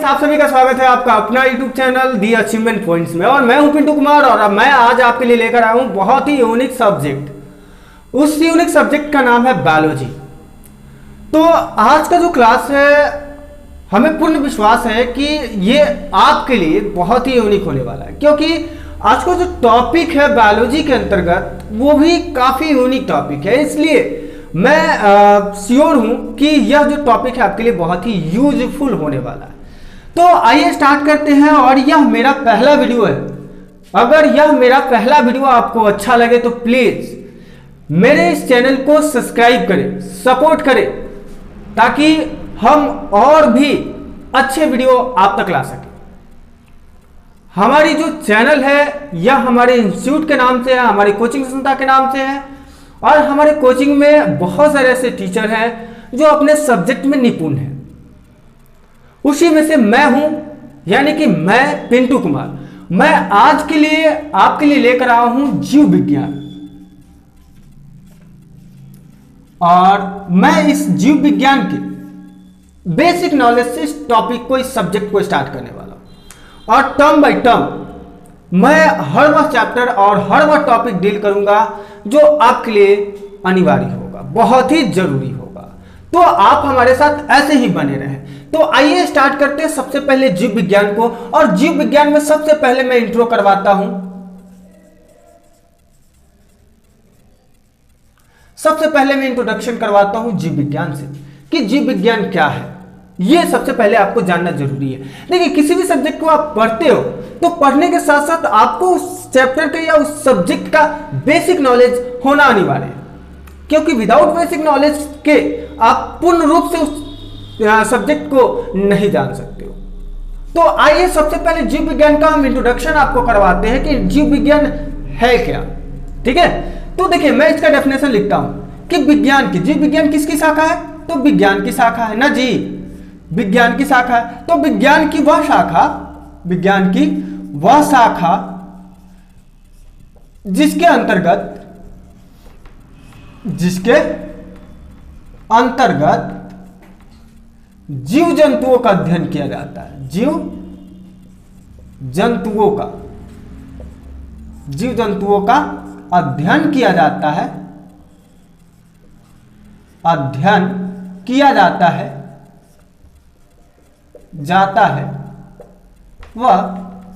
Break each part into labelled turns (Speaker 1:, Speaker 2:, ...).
Speaker 1: आप सभी का स्वागत है आपका अपना यूट्यूब चैनल दी अचीवमेंट पॉइंट्स में। और मैं हूं पिंटू कुमार और अब मैं आज आपके लिए लेकर आया हूं बहुत ही यूनिक सब्जेक्ट। उस यूनिक सब्जेक्ट का नाम है बायोलॉजी। तो आज का जो क्लास है हमें पूर्ण विश्वास है कि ये आपके लिए बहुत ही यूनिक होने वाला है, क्योंकि आज का जो टॉपिक है बायोलॉजी के अंतर्गत वो भी काफी यूनिक टॉपिक है। इसलिए मैं श्योर हूं कि यह जो टॉपिक है आपके लिए बहुत ही यूजफुल होने वाला है। तो आइए स्टार्ट करते हैं। और यह मेरा पहला वीडियो है। अगर यह मेरा पहला वीडियो आपको अच्छा लगे तो प्लीज मेरे इस चैनल को सब्सक्राइब करें, सपोर्ट करें, ताकि हम और भी अच्छे वीडियो आप तक ला सकें। हमारी जो चैनल है यह हमारे इंस्टीट्यूट के नाम से है, हमारी कोचिंग संस्था के नाम से है। और हमारे कोचिंग में बहुत सारे ऐसे टीचर हैं जो अपने सब्जेक्ट में निपुण हैं। उसी में से मैं हूं, यानी कि मैं पिंटू कुमार। मैं आज के लिए आपके लिए लेकर आया हूं जीव विज्ञान। और मैं इस जीव विज्ञान के बेसिक नॉलेज से इस टॉपिक को, इस सब्जेक्ट को स्टार्ट करने वाला हूं। और टर्म बाय टर्म मैं हर वह चैप्टर और हर वह टॉपिक डील करूंगा जो आपके लिए अनिवार्य होगा, बहुत ही जरूरी होगा। तो आप हमारे साथ ऐसे ही बने रहें। तो आइए स्टार्ट करते हैं सबसे पहले जीव विज्ञान को। और जीव विज्ञान में सबसे पहले मैं इंट्रो करवाता हूं। सबसे पहले मैं इंट्रोडक्शन करवाता हूं जीव विज्ञान से कि जीव विज्ञान क्या है। यह सबसे पहले आपको जानना जरूरी है। देखिए, किसी भी सब्जेक्ट को आप पढ़ते हो तो पढ़ने के साथ साथ आपको उस चैप्टर के या उस सब्जेक्ट का बेसिक नॉलेज होना अनिवार्य है, क्योंकि विदाउट बेसिक नॉलेज के आप पूर्ण रूप से उस सब्जेक्ट को नहीं जान सकते हो। तो आइए सबसे पहले जीव विज्ञान का हम इंट्रोडक्शन आपको करवाते हैं कि जीव विज्ञान है क्या। ठीक है, तो देखिए मैं इसका डेफिनेशन लिखता हूं कि विज्ञान की, जीव विज्ञान किसकी शाखा है? तो विज्ञान की शाखा है ना जी, विज्ञान की शाखा है। तो विज्ञान की वह शाखा, विज्ञान की वह शाखा जिसके अंतर्गत जीव जंतुओं का अध्ययन किया जाता है। जीव जंतुओं का अध्ययन किया जाता है, अध्ययन किया जाता है वह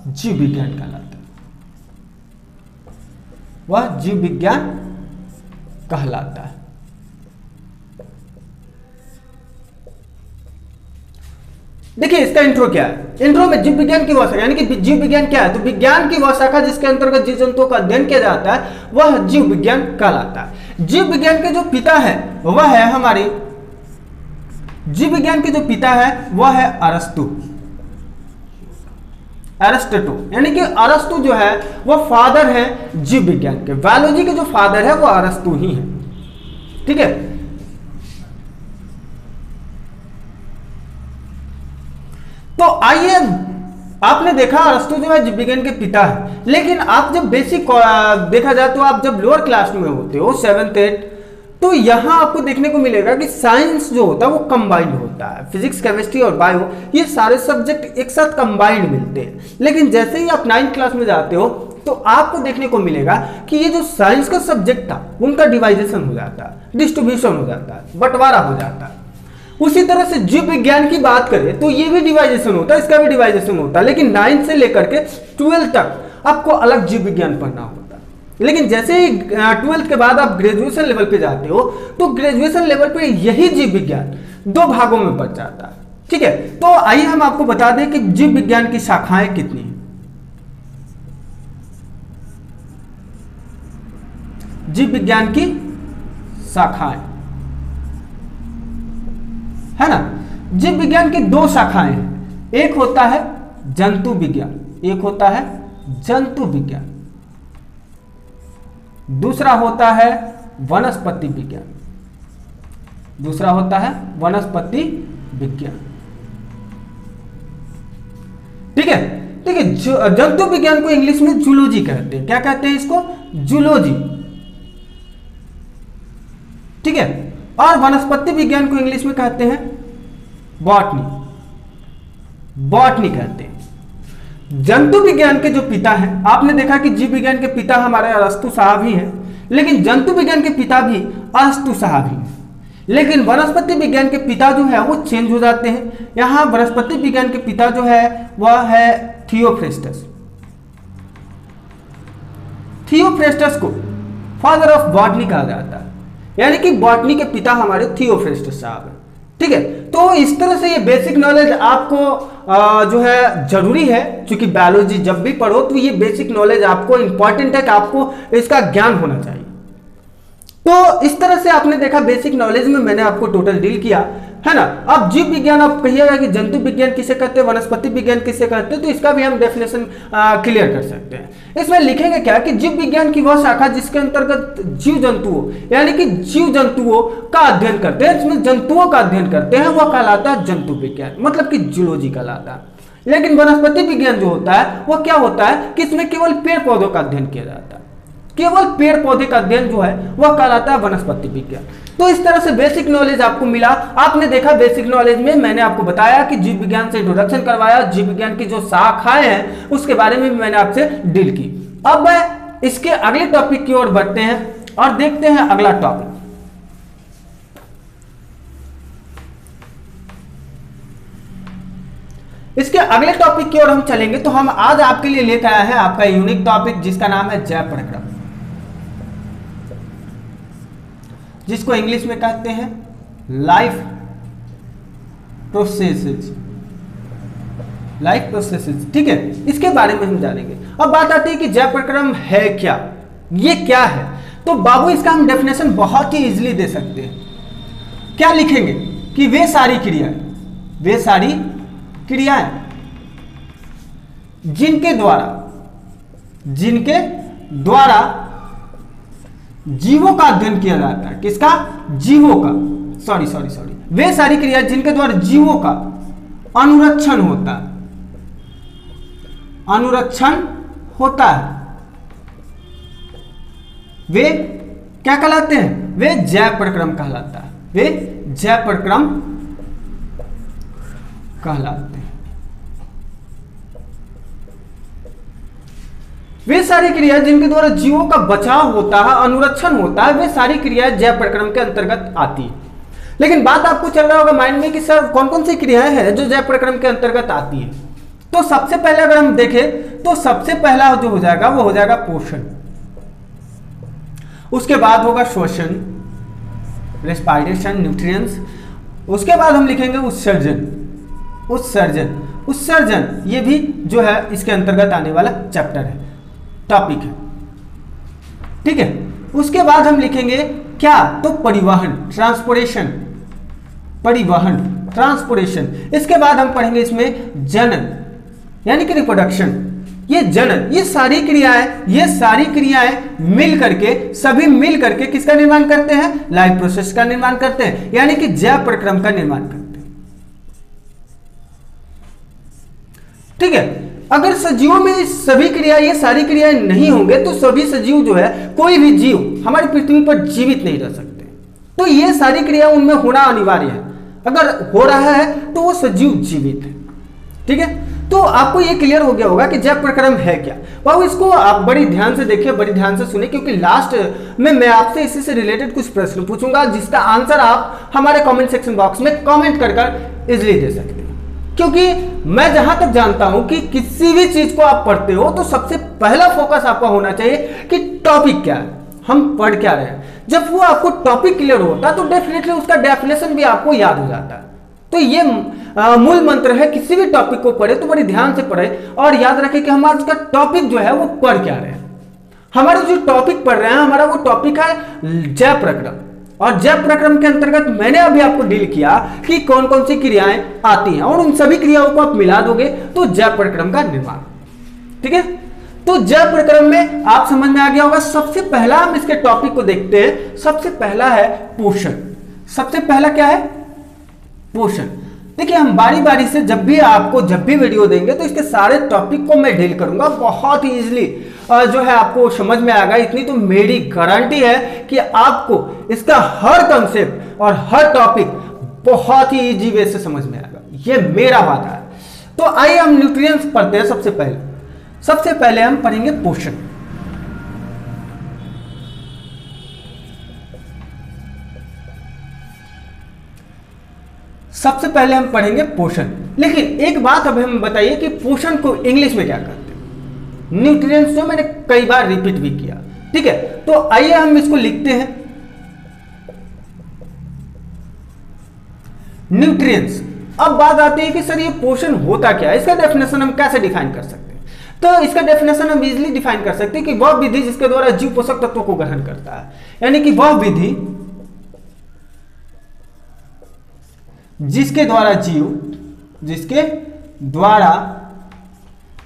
Speaker 1: जीव विज्ञान कहलाता है। वह जीव विज्ञान कहलाता है। देखिए इसका इंट्रो क्या है। इंट्रो में जीव विज्ञान की वह शाखा, यानी कि जीव विज्ञान क्या है, तो विज्ञान की वह शाखा जिसके अंतर्गत जीव जंतुओं का अध्ययन किया जाता है वह जीव विज्ञान कहलाता है। जीव विज्ञान के जो पिता है वह है हमारे, जीव विज्ञान के जो पिता है वह है अरिस्टो, यानी कि अरस्तु जो है वह फादर है जीव विज्ञान के। बायोलॉजी के जो फादर है वह अरस्तु ही है। ठीक है, तो आइए, आपने देखा अरस्तु जो है जीव विज्ञान के पिता है, लेकिन आप जब बेसिक देखा जाए तो आप जब लोअर क्लास में होते हो 7th 8th, तो यहां आपको देखने को मिलेगा कि साइंस जो होता है वो कंबाइंड होता है। फिजिक्स, केमिस्ट्री और बायो, ये सारे सब्जेक्ट एक साथ कंबाइंड मिलते हैं। लेकिन जैसे ही आप 9th क्लास में जाते हो तो आपको देखने को मिलेगा कि ये जो साइंस का सब्जेक्ट था उनका डिवाइजेशन हो जाता है, डिस्ट्रीब्यूशन हो जाता है, बंटवारा हो जाता है। उसी तरह से जीव विज्ञान की बात करें तो ये भी डिवाइजेशन होता है, इसका भी डिवाइजेशन होता है। लेकिन 9th से लेकर के 12th तक आपको अलग जीव विज्ञान पढ़ना होता है। लेकिन जैसे ही 12th के बाद आप ग्रेजुएशन लेवल पे जाते हो तो ग्रेजुएशन लेवल पे यही जीव विज्ञान 2 भागों में बट जाता है। ठीक है, तो आइए हम आपको बता दें कि जीव विज्ञान की शाखाएं कितनी हैं। जीव विज्ञान की शाखाएं है ना, जीव विज्ञान की 2 शाखाएं हैं। एक होता है जंतु विज्ञान, एक होता है जंतु विज्ञान, दूसरा होता है वनस्पति विज्ञान, दूसरा होता है वनस्पति विज्ञान। ठीक है, देखिए जंतु विज्ञान को इंग्लिश में जूलॉजी कहते हैं। क्या कहते हैं इसको? जूलॉजी। ठीक है, और वनस्पति विज्ञान को इंग्लिश में कहते हैं बॉटनी। बॉटनी कहते हैं। जंतु विज्ञान के जो पिता हैं, आपने देखा कि जीव विज्ञान के पिता हमारे अरस्तु साहब ही हैं, लेकिन जंतु विज्ञान के पिता भी अरस्तु साहब ही हैं। लेकिन वनस्पति विज्ञान के पिता जो है वो चेंज हो जाते हैं। यहाँ वनस्पति विज्ञान के पिता जो है वह है थियोफ्रेस्टस। थियोफ्रेस्टस को फादर ऑफ बॉटनी कहा जाता है, यानी कि बॉटनी के पिता हमारे थियोफ्रेस्टस साहब हैं। ठीक है, तो इस तरह से ये बेसिक नॉलेज आपको जो है जरूरी है, क्योंकि बायोलॉजी जब भी पढ़ो तो ये बेसिक नॉलेज आपको इंपॉर्टेंट है कि आपको इसका ज्ञान होना चाहिए। तो इस तरह से आपने देखा बेसिक नॉलेज में मैंने आपको टोटल डील किया है ना। अब जीव विज्ञान आप कहिएगा कि जंतु विज्ञान किसे कहते हैं, वनस्पति विज्ञान किसे कहते हैं, तो इसका भी हम डेफिनेशन क्लियर कर सकते हैं। इसमें लिखेंगे क्या कि जीव विज्ञान की वह शाखा जिसके अंतर्गत जीव जंतुओं यानी कि जीव जंतुओं का अध्ययन करते हैं, इसमें जंतुओं का अध्ययन करते हैं, वह कहलाता है जंतु विज्ञान, मतलब कि जूलॉजी कहलाता है। लेकिन वनस्पति विज्ञान जो होता है वह क्या होता है कि इसमें केवल पेड़ पौधों का अध्ययन किया जाता है, केवल पेड़ पौधे का अध्ययन जो है वह कहलाता है वनस्पति विज्ञान। तो इस तरह से बेसिक नॉलेज आपको मिला। आपने देखा बेसिक नॉलेज में मैंने आपको बताया कि जीव विज्ञान से इंट्रोडक्शन करवाया, जीव विज्ञान की जो शाखाएं हैं उसके बारे में मैंने आपसे डील की। अब मैं इसके अगले टॉपिक की ओर बढ़ते हैं और देखते हैं अगला टॉपिक। इसके अगले टॉपिक की ओर हम चलेंगे तो हम आज आपके लिए लेकर आए हैं आपका यूनिक टॉपिक जिसका नाम है जैव प्रक्रम, जिसको इंग्लिश में कहते हैं लाइफ प्रोसेसेस। लाइफ प्रोसेसेस, ठीक है, इसके बारे में हम जानेंगे। अब बात आती है कि जैव प्रक्रम है क्या, ये क्या है। तो बाबू इसका हम डेफिनेशन बहुत ही इजीली दे सकते हैं। क्या लिखेंगे कि वे सारी क्रियाएं जिनके द्वारा जीवों का अध्ययन किया जाता है। किसका? जीवों का। सॉरी वे सारी क्रियाएं जिनके द्वारा जीवों का अनुरक्षण होता है वे क्या कहलाते हैं? वे जैव प्रक्रम कहलाता है। वे जैव प्रक्रम कहलाते हैं। वे सारी क्रियाएं जिनके द्वारा जीवों का बचाव होता है, अनुरक्षण होता है, वे सारी क्रियाएं जैव प्रक्रम के अंतर्गत आती है। लेकिन बात आपको चल रहा होगा माइंड में कि सर कौन कौन सी क्रियाएं हैं जो जैव प्रक्रम के अंतर्गत आती है। तो सबसे पहले अगर हम देखें तो सबसे पहला जो हो जाएगा वो हो जाएगा पोषण, उसके बाद होगा श्वसन, रेस्पिरेशन, न्यूट्रिएंट्स, उसके बाद हम लिखेंगे उत्सर्जन, ये भी जो है इसके अंतर्गत आने वाला चैप्टर है, टॉपिक है, ठीक है। उसके बाद हम लिखेंगे क्या? तो परिवहन, ट्रांसपोर्टेशन। इसके बाद हम पढ़ेंगे इसमें जनन यानी कि रिप्रोडक्शन। ये सारी क्रियाएं सभी मिल करके किसका निर्माण करते हैं? लाइफ प्रोसेस का निर्माण करते हैं, यानी कि जैव प्रक्रम का निर्माण करते हैं, ठीक है। अगर सजीवों में ये सारी क्रियाएं नहीं होंगे तो सभी सजीव जो है, कोई भी जीव हमारी पृथ्वी पर जीवित नहीं रह सकते। तो ये सारी क्रियाएं उनमें होना अनिवार्य है। अगर हो रहा है तो वो सजीव जीवित है, ठीक है। तो आपको ये क्लियर हो गया होगा कि जैव प्रक्रम है क्या। बाबू इसको आप बड़ी ध्यान से देखिए, बड़ी ध्यान से सुनिए, क्योंकि लास्ट में मैं आपसे इसी से रिलेटेड कुछ प्रश्न पूछूंगा जिसका आंसर आप हमारे कमेंट सेक्शन बॉक्स में कमेंट कर इजिली दे सकते हैं। क्योंकि मैं जहां तक जानता हूं कि किसी भी चीज को आप पढ़ते हो तो सबसे पहला फोकस आपका होना चाहिए कि टॉपिक क्या है, हम पढ़ क्या रहे हैं। जब वो आपको टॉपिक क्लियर होता है तो डेफिनेटली उसका डेफिनेशन भी आपको याद हो जाता है। तो ये मूल मंत्र है, किसी भी टॉपिक को पढ़े तो बड़ी ध्यान से पढ़े और याद रखें कि हम आज का टॉपिक जो है वो पढ़ क्या रहे हैं। हमारा जो टॉपिक पढ़ रहे हैं, हमारा वो टॉपिक है जैव प्रक्रम, और जैव प्रक्रम के अंतर्गत मैंने अभी आपको डील किया कि कौन कौन सी क्रियाएं आती हैं, और उन सभी क्रियाओं को आप मिला दोगे तो जैव प्रक्रम का निर्माण, ठीक है। तो जैव प्रक्रम में आप समझ में आ गया होगा। सबसे पहला हम इसके टॉपिक को देखते हैं। सबसे पहला है पोषण। सबसे पहला क्या है? पोषण। देखिए हम बारी बारी से जब भी वीडियो देंगे तो इसके सारे टॉपिक को मैं डील करूंगा, बहुत ही इजीली जो है आपको समझ में आएगा। इतनी तो मेरी गारंटी है कि आपको इसका हर कंसेप्ट और हर टॉपिक बहुत ही इजी वे से समझ में आएगा, ये मेरा वादा है। तो आइए हम न्यूट्रिएंट्स पढ़ते हैं। सबसे पहले हम पढ़ेंगे पोषण। सबसे पहले हम पढ़ेंगे पोषण। लेकिन एक बात अब हमें बताइए कि पोषण को इंग्लिश में क्या कहते हैं। न्यूट्रिएंट्स जो मैंने कई बार रिपीट भी किया, ठीक है। तो आइए हम इसको लिखते हैं, न्यूट्रिएंट्स। अब बात आती है कि सर ये पोषण होता क्या है, इसका डेफिनेशन हम कैसे डिफाइन कर सकते हैं। तो इसका डेफिनेशन हम इजीली डिफाइन कर सकते हैं कि वह विधि जिसके द्वारा जीव पोषक तत्वों को ग्रहण करता है, यानी कि वह विधि जिसके द्वारा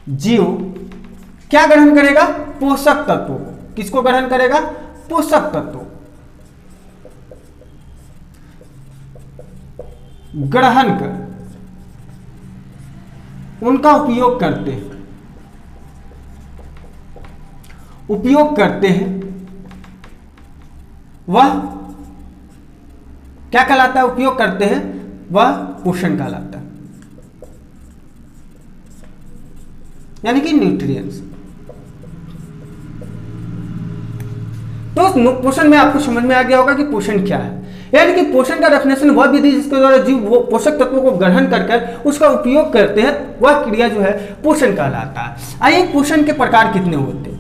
Speaker 1: जीव क्या ग्रहण करेगा, पोषक तत्वों को। किसको ग्रहण करेगा, पोषक तत्वों ग्रहण कर उनका उपयोग करते हैं, वह क्या कहलाता है, उपयोग करते हैं, वह पोषण कहलाता है, यानी कि न्यूट्रिएंट्स। तो पोषण में आपको समझ में आ गया होगा कि पोषण क्या है, यानी कि पोषण का डेफिनेशन वह विधि जिसके द्वारा जीव वो पोषक तत्वों को ग्रहण कर उसका उपयोग करते हैं, वह क्रिया जो है पोषण कहलाता है। आइए पोषण के प्रकार कितने होते हैं।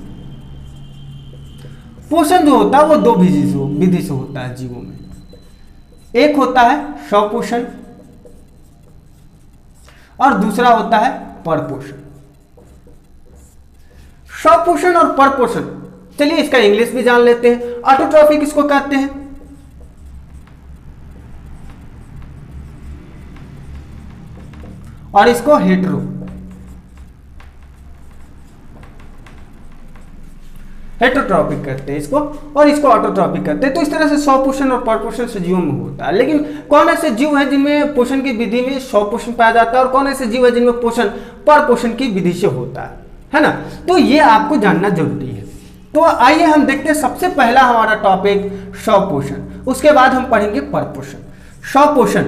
Speaker 1: पोषण जो होता है वो दो विधि से होता है जीवों में। एक होता है स्वपोषण और दूसरा होता है परपोषण। स्वपोषण और परपोषण, चलिए इसका इंग्लिश भी जान लेते हैं। ऑटोट्रॉफी किसको कहते हैं, और इसको हेटरोट्रॉपिक कहते हैं इसको, और इसको ऑटोट्रॉपिक कहते हैं। तो इस तरह से स्वपोषण और परपोषण सजीवों में होता है। लेकिन कौन ऐसे जीव हैं जिनमें पोषण की विधि में स्वपोषण पाया जाता है और कौन ऐसे जीव है जिनमें पोषण परपोषण की विधि से होता है ना। तो ये आपको जानना जरूरी है। तो आइए हम देखते हैं, सबसे पहला हमारा टॉपिक स्वपोषण, उसके बाद हम पढ़ेंगे परपोषण। स्वपोषण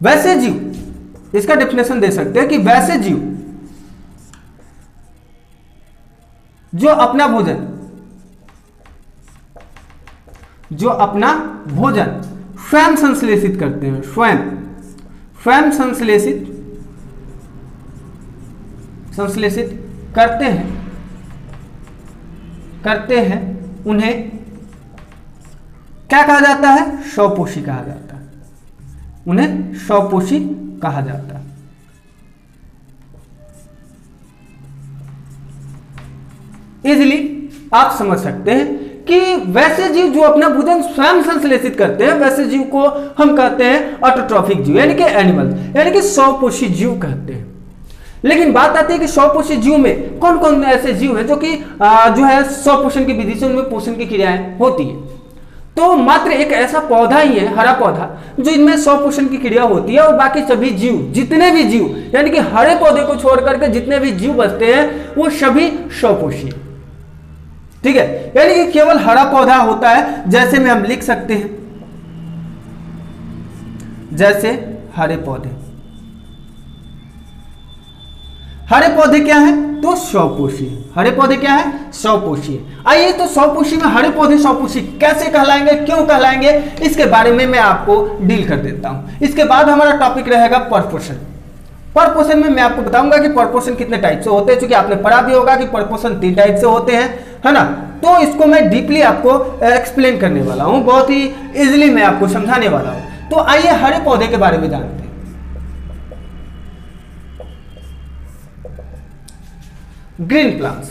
Speaker 1: वैसे जीव, इसका डेफिनेशन दे सकते हैं कि वैसे जीव जो अपना भोजन स्वयं संश्लेषित करते हैं, स्वयं संश्लेषित करते हैं, उन्हें क्या कहा जाता है, स्वपोषी कहा जाता है। उन्हें स्वपोषी कहा जाता है। इजीली आप समझ सकते हैं कि वैसे जीव जो अपना भोजन स्वयं संश्लेषित करते हैं, वैसे जीव को हम कहते हैं ऑटोट्रॉफिक जीव, यानी कि एनिमल, यानी कि स्वपोषी जीव कहते हैं। लेकिन बात आती है कि स्वपोषी जीव में कौन कौन ऐसे जीव हैं जो कि जो है स्वपोषण की विधि से उनमें पोषण की क्रियाएं होती है। तो मात्र एक ऐसा पौधा ही है, हरा पौधा, जो इनमें स्वपोषण की क्रिया होती है, और बाकी सभी जीव, जितने भी जीव, यानी कि हरे पौधे को छोड़ करके जितने भी जीव बचते हैं वो सभी स्वपोषी, ठीक है। यानी कि केवल हरा पौधा होता है, जैसे में हम लिख सकते हैं, जैसे हरे पौधे क्या है, तो स्वपोषी। हरे पौधे क्या है, स्वपोषी। आइए तो स्वपोषी में हरे पौधे स्वपोषी कैसे कहलाएंगे, क्यों कहलाएंगे, इसके बारे में मैं आपको डील कर देता हूं। इसके बाद हमारा टॉपिक रहेगा परपोषण। परपोषण में मैं आपको बताऊंगा कि परपोषण कितने टाइप से होते हैं, क्योंकि आपने पढ़ा भी होगा कि परपोषण 3 टाइप से होते हैं, है ना। तो इसको मैं डीपली आपको एक्सप्लेन करने वाला हूं, बहुत ही इजिली मैं आपको समझाने वाला हूं। तो आइए हरे पौधे के बारे में जानते हैं। ग्रीन प्लांट्स,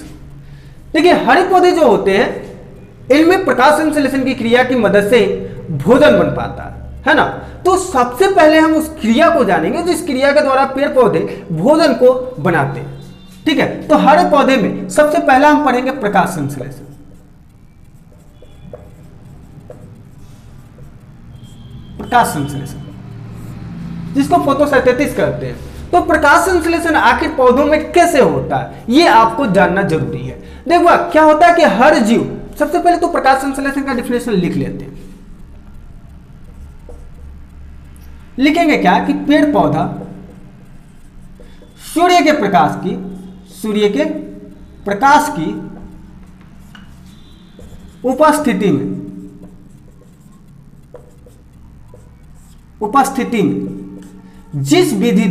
Speaker 1: देखिए हरे पौधे जो होते हैं इनमें प्रकाश संश्लेषण की क्रिया की मदद से भोजन बन पाता है ना। तो सबसे पहले हम उस क्रिया को जानेंगे जिस क्रिया के द्वारा पेड़ पौधे भोजन को बनाते हैं, ठीक है। तो हरे पौधे में सबसे पहला हम पढ़ेंगे प्रकाश संश्लेषण। प्रकाश संश्लेषण जिसको फोटोसिंथेसिस कहते हैं। तो प्रकाश संश्लेषण आखिर पौधों में कैसे होता है, ये आपको जानना जरूरी है। देखो क्या होता है कि हर जीव, सबसे पहले तो प्रकाश संश्लेषण का डिफिनेशन लिख लेते हैं। लिखेंगे क्या कि पेड़ पौधा सूर्य के प्रकाश की उपस्थिति में जिस विधि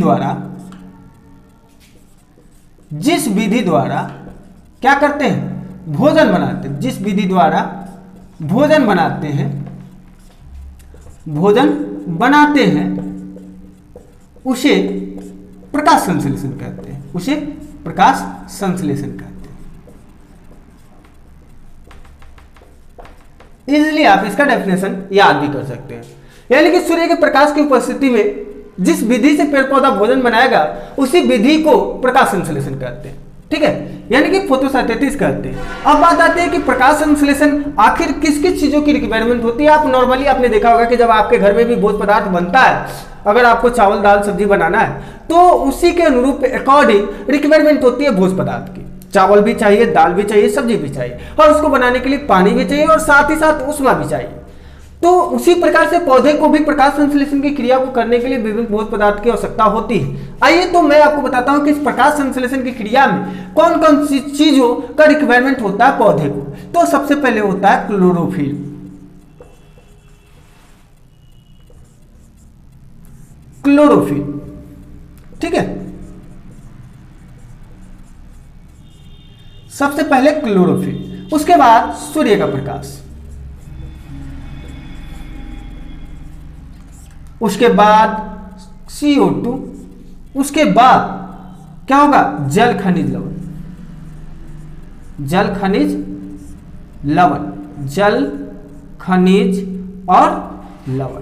Speaker 1: द्वारा क्या करते हैं, भोजन बनाते हैं, जिस विधि द्वारा भोजन बनाते हैं उसे प्रकाश संश्लेषण कहते हैं, इजीली आप इसका डेफिनेशन याद भी कर सकते हैं। यानी कि सूर्य के प्रकाश की उपस्थिति में जिस विधि से पेड़ पौधा भोजन बनाएगा उसी विधि को प्रकाश संश्लेषण कहते हैं। ठीक है, यानी कि फोटोसिंथेसिस कहते हैं। अब बात आती है कि प्रकाश संश्लेषण आखिर किस किस चीजों की रिक्वायरमेंट होती है। आप नॉर्मली आपने देखा होगा कि जब आपके घर में भी भोज्य पदार्थ बनता है, अगर आपको चावल दाल सब्जी बनाना है तो उसी के अनुरूप अकॉर्डिंग रिक्वायरमेंट होती है भोज्य पदार्थ की। चावल भी चाहिए, दाल भी चाहिए, सब्जी भी चाहिए, और उसको बनाने के लिए पानी भी चाहिए और साथ ही साथ ऊष्मा भी चाहिए। तो उसी प्रकार से पौधे को भी प्रकाश संश्लेषण की क्रिया को करने के लिए विभिन्न भोज्य पदार्थ की आवश्यकता होती है। आइए तो मैं आपको बताता हूं कि इस प्रकाश संश्लेषण की क्रिया में कौन कौन सी चीजों का रिक्वायरमेंट होता है पौधे को। तो सबसे पहले होता है क्लोरोफिल। ठीक है, सबसे पहले क्लोरोफिल, उसके बाद सूर्य का प्रकाश, उसके बाद CO2, उसके बाद क्या होगा, जल खनिज और लवण।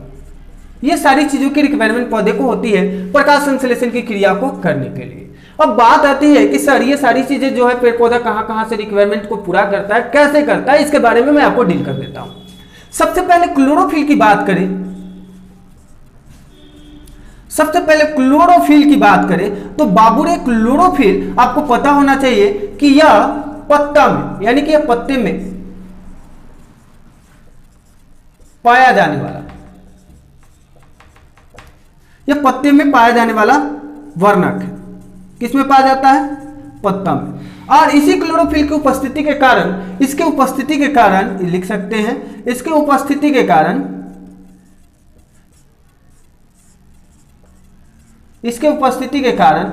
Speaker 1: ये सारी चीजों की रिक्वायरमेंट पौधे को होती है प्रकाश संश्लेषण की क्रिया को करने के लिए। अब बात आती है कि सर ये सारी चीजें जो है पेड़ पौधा कहां कहां से रिक्वायरमेंट को पूरा करता है, कैसे करता है, इसके बारे में मैं आपको डील कर देता हूं। सबसे पहले क्लोरोफिल की बात करें तो बाबूरे क्लोरोफिल आपको पता होना चाहिए कि यह पत्ता में, यानी कि यह पत्ते में पाया जाने वाला वर्णक है। किसमें पाया जाता है, पत्ता में। और इसी क्लोरोफिल की उपस्थिति के कारण, इसके उपस्थिति के कारण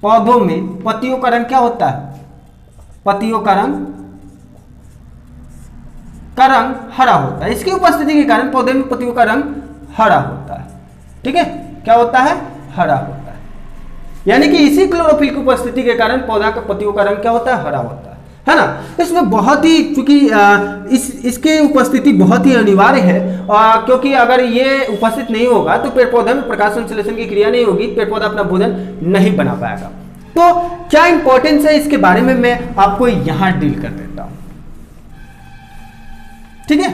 Speaker 1: पौधों में पत्तियों का रंग क्या होता है, पत्तियों का रंग हरा होता है। इसकी उपस्थिति के कारण पौधे में पत्तियों का रंग हरा होता है। ठीक है, क्या होता है, हरा होता है। यानी कि इसी क्लोरोफिल की उपस्थिति के कारण पौधा का पत्तियों का रंग क्या होता है, हरा होता है ना। इसमें बहुत ही, चूंकि इसके उपस्थिति बहुत ही अनिवार्य है, क्योंकि अगर ये उपस्थित नहीं होगा तो पेड़ पौधे में प्रकाश संश्लेषण की क्रिया नहीं होगी, पेड़ पौधा अपना भोजन नहीं बना पाएगा। तो क्या इंपॉर्टेंस है इसके बारे में मैं आपको यहां डील कर देता हूं। ठीक है,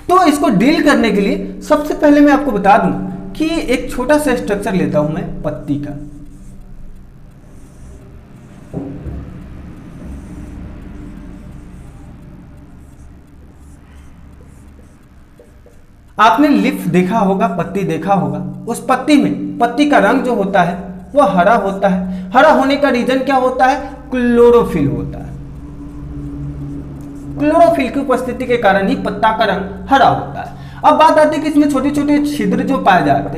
Speaker 1: तो इसको डील करने के लिए सबसे पहले मैं आपको बता दूं कि एक छोटा सा स्ट्रक्चर लेता हूं मैं पत्ती का। आपने लीफ देखा होगा, पत्ती देखा होगा, उस पत्ती में पत्ती का रंग जो होता है वह हरा होता है। हरा होने का रीजन क्या होता है, क्लोरोफिल होता है। क्लोरोफिल की उपस्थिति के कारण ही पत्ता का रंग हरा होता है। अब बात आती है कि इसमें छोटे छोटे छिद्र जो पाए जाते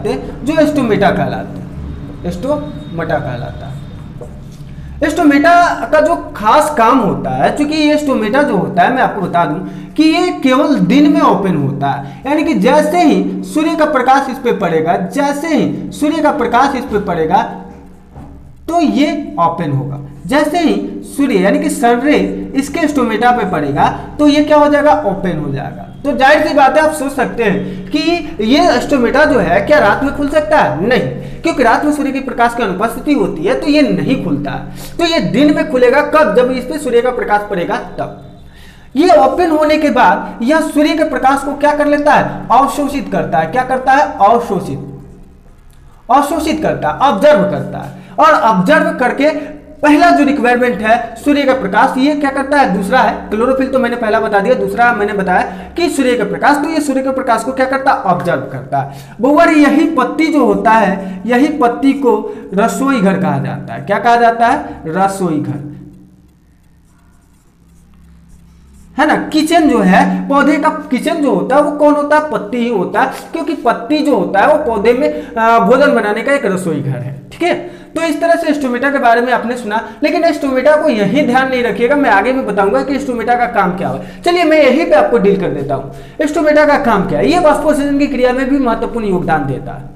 Speaker 1: हैं, जो स्टोमेटा कहलाते हैं, स्टोमेटा का जो खास काम होता है, क्योंकि ये स्टोमेटा जो होता है, मैं आपको बता दूं कि ये केवल दिन में ओपन होता है। यानी कि जैसे ही सूर्य का प्रकाश इस पे पड़ेगा, तो ये ओपन होगा। जैसे ही सूर्य यानी कि सनरे इसके स्टोमेटा पे पड़ेगा तो ये क्या हो जाएगा, ओपन हो जाएगा। तो जाहिर सी बात है, आप सोच सकते हैं कि ये स्टोमेटा जो है क्या रात में खुल सकता है, नहीं, क्योंकि रात में सूर्य की प्रकाश की अनुपस्थिति होती है तो ये नहीं खुलता है। तो ये दिन में खुलेगा, कब, जब इस पे सूर्य का प्रकाश पड़ेगा तब। ये ओपन होने के बाद यह सूर्य के प्रकाश को क्या कर लेता है, अवशोषित करता है। क्या करता है, अवशोषित करता है, ऑब्जर्व करता है, और ऑब्जर्व करके पहला जो रिक्वायरमेंट है सूर्य का प्रकाश, ये क्या करता है, दूसरा है क्लोरोफिल, तो मैंने पहला बता दिया, दूसरा मैंने बताया कि सूर्य का प्रकाश, तो ये सूर्य के प्रकाश को क्या करता है, ऑब्जर्व करता है। बहुवर यही पत्ती जो होता है, यही पत्ती को रसोई घर कहा जाता है। क्या कहा जाता है, रसोई घर, है ना। किचन जो है, पौधे का किचन जो होता है वो कौन होता है, पत्ती ही होता है, क्योंकि पत्ती जो होता है वो पौधे में भोजन बनाने का एक रसोई घर है, ठीक है। तो इस तरह से स्टोमेटा के बारे में आपने सुना, लेकिन स्टोमेटा को यही ध्यान नहीं रखिएगा, मैं आगे भी बताऊंगा कि स्टोमेटा का काम क्या है। चलिए मैं यहीं पे आपको डील कर देता हूं, स्टोमेटा का काम क्या है। ये वाष्पोत्सर्जन की क्रिया में भी महत्वपूर्ण योगदान देता है।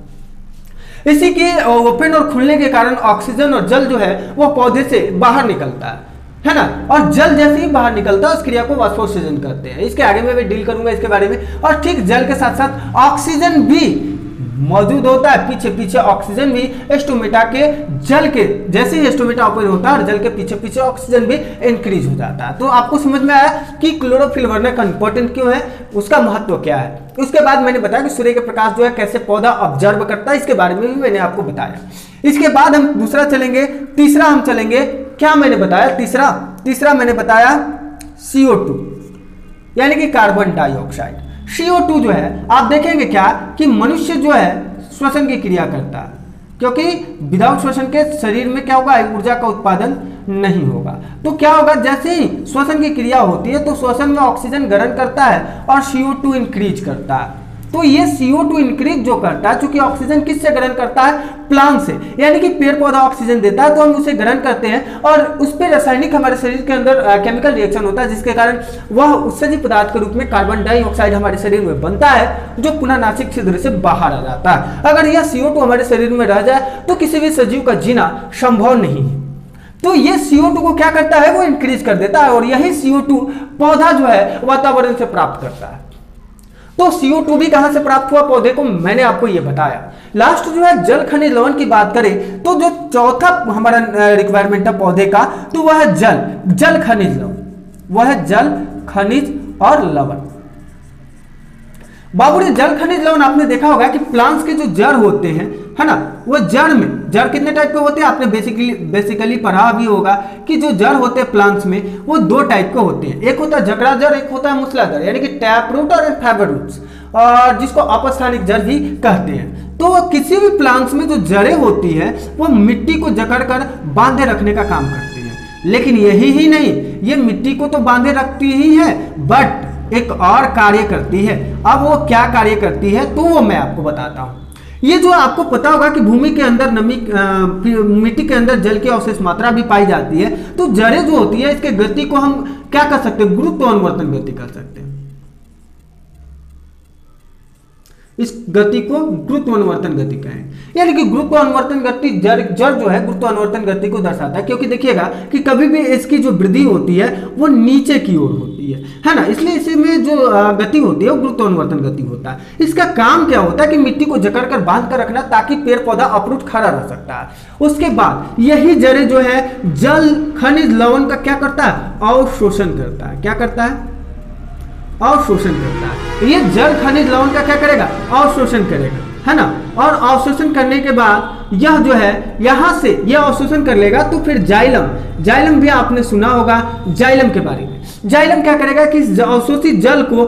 Speaker 1: इसी के ओपन और खुलने के कारण ऑक्सीजन और जल जो है वो पौधे से बाहर निकलता है ना, और जल जैसे ही बाहर निकलता है उस क्रिया को वाष्पोत्सर्जन करते हैं। इसके आगे मैं भी डील करूंगा इसके बारे में। और ठीक जल के साथ साथ ऑक्सीजन भी मौजूद होता है, पीछे पीछे ऑक्सीजन भी स्टोमेटा के जल के जैसे ही स्टोमेटा ओपन होता है और जल के पीछे पीछे ऑक्सीजन भी इंक्रीज हो जाता है। तो आपको समझ में आया कि क्लोरोफिल वर्णक इंपॉर्टेंट क्यों है, उसका महत्व क्या है। उसके बाद मैंने बताया कि सूर्य के प्रकाश जो है कैसे पौधा ऑब्जर्व करता है, इसके बारे में भी मैंने आपको बताया। इसके बाद हम दूसरा चलेंगे, तीसरा हम चलेंगे, क्या मैंने बताया, तीसरा मैंने बताया CO2 यानी कि कार्बन डाइऑक्साइड। CO2 जो है आप देखेंगे क्या कि मनुष्य जो है श्वसन की क्रिया करता है, क्योंकि विदाउट श्वसन के शरीर में क्या होगा, ऊर्जा का उत्पादन नहीं होगा। तो क्या होगा, जैसे ही श्वसन की क्रिया होती है तो श्वसन में ऑक्सीजन ग्रहण करता है और CO2 इंक्रीज करता है। तो ये CO2 इंक्रीज जो करता है, चूंकि ऑक्सीजन किससे ग्रहण करता है, प्लांट से, यानी कि पेड़ पौधा ऑक्सीजन देता है तो हम उसे ग्रहण करते हैं और उस पर रासायनिक हमारे शरीर के अंदर केमिकल रिएक्शन होता है, जिसके कारण वह उत्सर्जित पदार्थ के रूप में कार्बन डाइऑक्साइड हमारे शरीर में बनता है, जो पुनः नासिक छिद्र से बाहर आ जाता है। अगर यह CO2 हमारे शरीर में रह जाए तो किसी भी सजीव का जीना संभव नहीं है। तो ये CO2 को क्या करता है, वो इंक्रीज कर देता है, और यही CO2 पौधा जो है वातावरण से प्राप्त करता है। तो CO2 भी कहां से प्राप्त हुआ पौधे को, मैंने आपको ये बताया। लास्ट जो है जल खनिज लवण की बात करें तो जो चौथा हमारा रिक्वायरमेंट है पौधे का, तो वह है जल खनिज लवण, वह है जल खनिज और लवण। बाबूजी जल खनिज लवण आपने देखा होगा कि प्लांट्स के जो जड़ होते हैं, है ना, वो जड़ कितने टाइप के होते हैं, आपने बेसिकली पढ़ा भी होगा कि जो जड़ होते हैं प्लांट्स में वो दो टाइप के होते हैं, एक होता है जकड़ा जड़, एक होता है मूसलाधार, यानी कि टैप रूट और फाइबर रूट्स, और जिसको अपस्थानिक जड़ भी कहते हैं। तो किसी भी प्लांट्स में जो जड़ें होती है वो मिट्टी को जकड़कर बांधे रखने का काम करती है, लेकिन यही ही नहीं, ये मिट्टी को तो बांधे रखती ही है बट एक और कार्य करती है। अब वो क्या कार्य करती है तो वो मैं आपको बताता हूं। ये जो आपको पता होगा कि भूमि के अंदर मिट्टी के अंदर जल की अवशेष मात्रा भी पाई जाती है, तो जड़ें जो होती है इसके गति को हम क्या कर सकते हैं, गुरुत्वानुवर्तन गति कर सकते हैं। इस गति को गुरुत्वानुवर्तन गति कहें, यानी कि गुरुत्वानुवर्तन गति जड़ जो है गुरुत्वानुवर्तन गति को दर्शाता है, क्योंकि देखिएगा कि कभी भी इसकी जो वृद्धि होती है वो नीचे की ओर होती है ना, इसलिए इसमें जो गति होती है वो गुरुत्वानुवर्तन गति होता है। इसका काम क्या होता है कि मिट्टी को जकड़कर बांध कर रखना, ताकि पेड़ पौधा अपरूट खड़ा रह सकता है। उसके बाद यही जड़ें जो है जल खनिज लवण का क्या करता है, अवशोषण करता है। क्या करता है, अवशोषण करता है। ये जल खनिज लवण का क्या करेगा, अवशोषण करेगा, है ना। और अवशोषण करने के बाद यह जो है यहां से यह अवशोषण कर लेगा, तो फिर जाइलम भी आपने सुना होगा जाइलम के बारे में। जाइलम क्या करेगा कि अवशोषित जल को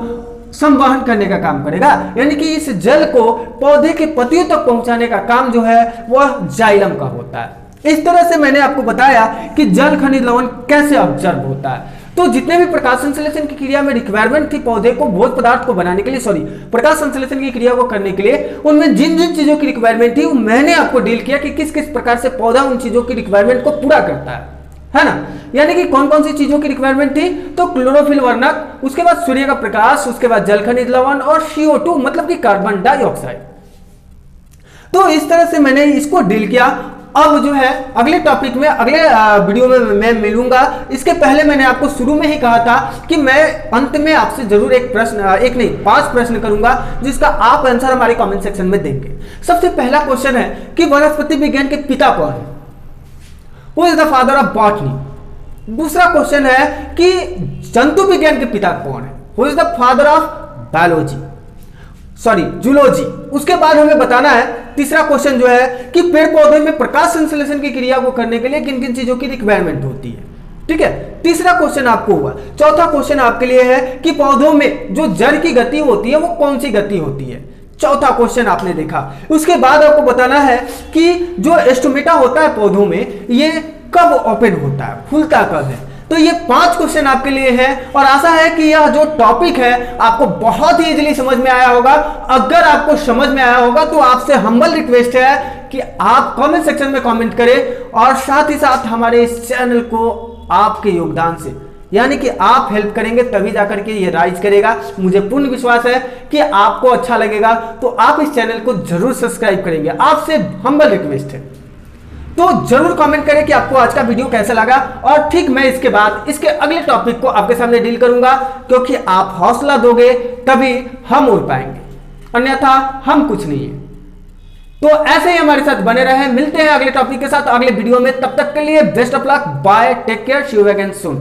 Speaker 1: संवहन करने का काम करेगा, यानी कि इस जल को पौधे के पत्तियों तक पहुंचाने का काम जो है वह जाइलम का होता है। इस तरह से मैंने आपको बताया कि जल खनिज लवण कैसे ऑब्जर्व होता है। तो जितने भी प्रकाश संश्लेषण की क्रिया में रिक्वायरमेंट थी पौधे को भोज्य पदार्थ को बनाने के लिए, प्रकाश संश्लेषण की क्रिया को करने के लिए, उनमें जिन जिन चीजों की रिक्वायरमेंट थी मैंने आपको डील किया कि किस किस प्रकार से पौधा उन चीजों की रिक्वायरमेंट को पूरा करता है ना। यानी कि कौन कौन सी चीजों की रिक्वायरमेंट थी, तो क्लोरोफिल वर्णक, उसके बाद सूर्य का प्रकाश, उसके बाद जल खनिज लवण और CO2 मतलब कि कार्बन डाइऑक्साइड। तो इस तरह से मैंने इसको डील किया। अब जो है अगले टॉपिक में अगले वीडियो में मैं मिलूंगा। इसके पहले मैंने आपको शुरू में ही कहा था कि मैं अंत में आपसे जरूर एक नहीं 5 प्रश्न करूंगा, जिसका आप आंसर हमारे कमेंट सेक्शन में देंगे। सबसे पहला क्वेश्चन है कि वनस्पति विज्ञान के पिता कौन है, who is the father of botany. दूसरा क्वेश्चन है कि जंतु विज्ञान के पिता कौन है, who is the father of biology. Sorry zoology. उसके बाद हमें बताना है तीसरा क्वेश्चन जो है कि पेड़ पौधे में प्रकाश संश्लेषण की क्रिया को करने के लिए किन किन चीजों की रिक्वायरमेंट होती है। ठीक है, तीसरा क्वेश्चन आपको हुआ। चौथा क्वेश्चन आपके लिए है कि पौधों में जो जड़ की गति होती है वो कौन सी गति होती है। चौथा क्वेश्चन आपने देखा। उसके बाद आपको बताना है कि जो स्टोमेटा होता है पौधों में ये कब ओपन होता है, खुलता कब है। तो ये 5 क्वेश्चन आपके लिए हैं और आशा है कि यह जो टॉपिक है आपको बहुत ही इजीली समझ में आया होगा। अगर आपको समझ में आया होगा तो आपसे हम्बल रिक्वेस्ट है कि आप कमेंट सेक्शन में कमेंट करें और साथ ही साथ हमारे इस चैनल को आपके योगदान से, यानी कि आप हेल्प करेंगे तभी जाकर के ये राइज करेगा। मुझे पूर्ण विश्वास है कि आपको अच्छा लगेगा, तो आप इस चैनल को जरूर सब्सक्राइब करेंगे। आपसे हम्बल रिक्वेस्ट है, तो जरूर कमेंट करें कि आपको आज का वीडियो कैसा लगा। और ठीक मैं इसके बाद इसके अगले टॉपिक को आपके सामने डील करूंगा, क्योंकि आप हौसला दोगे तभी हम उड़ पाएंगे, अन्यथा हम कुछ नहीं है। तो ऐसे ही हमारे साथ बने रहे। मिलते हैं अगले टॉपिक के साथ अगले वीडियो में। तब तक के लिए best of luck, bye, take care, see you again soon.